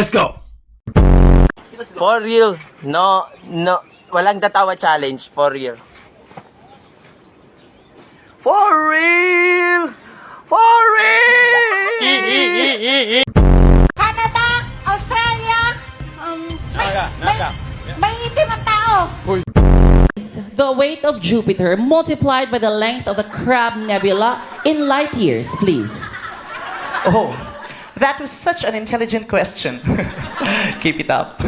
Let's go! For real. No. Walang tatawa challenge. For real. For real! For real! Canada, Australia, may itim ang tao. The weight of Jupiter multiplied by the length of the Crab Nebula in light years, please. Oh, that was such an intelligent question. Keep it up.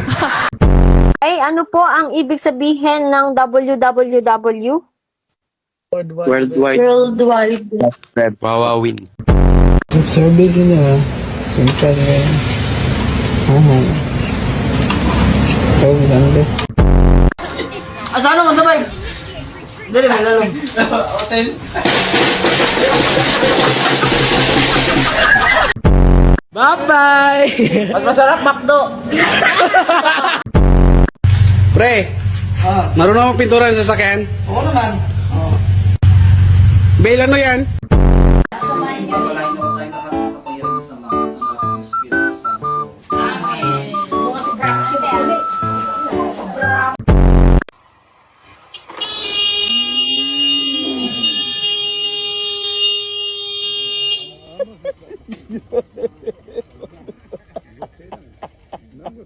Ay, ano po ang ibig sabihin ng www? Worldwide. Worldwide. Wawawin. Sabi nila, sensor na yun. Tawag lang din. Asano mo sabay? Dali mo lalong. Hotel. Bye-bye! Mas masarap McDo. Pre, marunong magpintura sa sasakyan? Oo naman. Bail ano yan?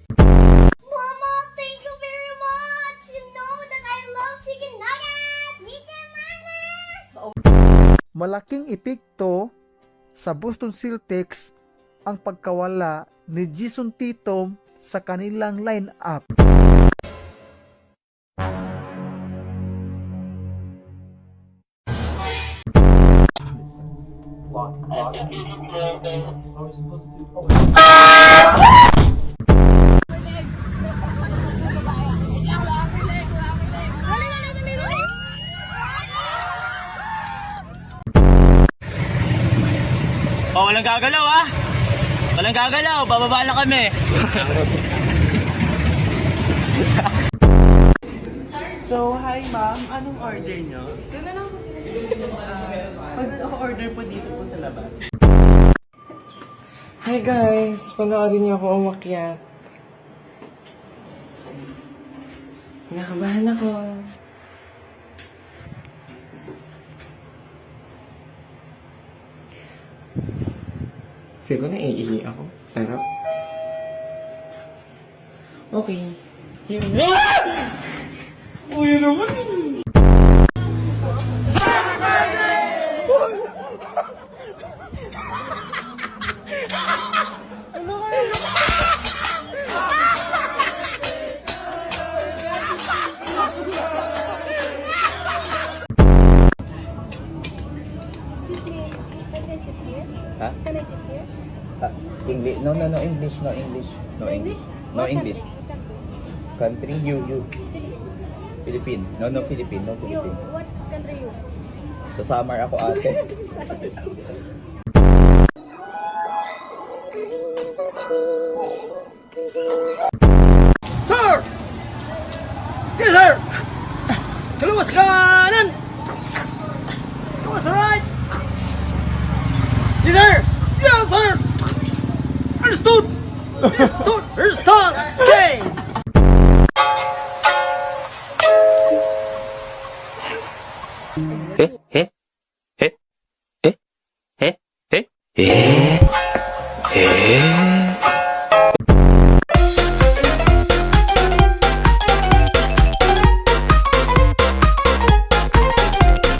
Mama, thank you very much. You know that I love chicken nuggets. Me too, Mama. Malaking epekto sa Boston Celtics ang pagkawala ni Jason Tatum sa kanilang line-up. Oh, walang gagalaw ah. Walang gagalaw, bababa na kami. So, hi ma'am. Anong order nyo? Pag-order po dito po sa labas. Hi guys! Panoorin niyo ako umakyat. Nakabahan ako. Feel ko na iihi ako. Pero... okay. Here we go! Uy, naman eh! Excuse me, can I sit here? Huh? Can I sit here? English. No, English. No English. No English. No What English. country? Country, you. Philippine. No, Philippine. No, You, Philippine. what country you? Sa summer ako ate. Sir! Yes, sir! Kaluwas kanan! Kaluwas right! Yes, sir! Yes, sir! Understood! Understood! Understood! Okay! Eh?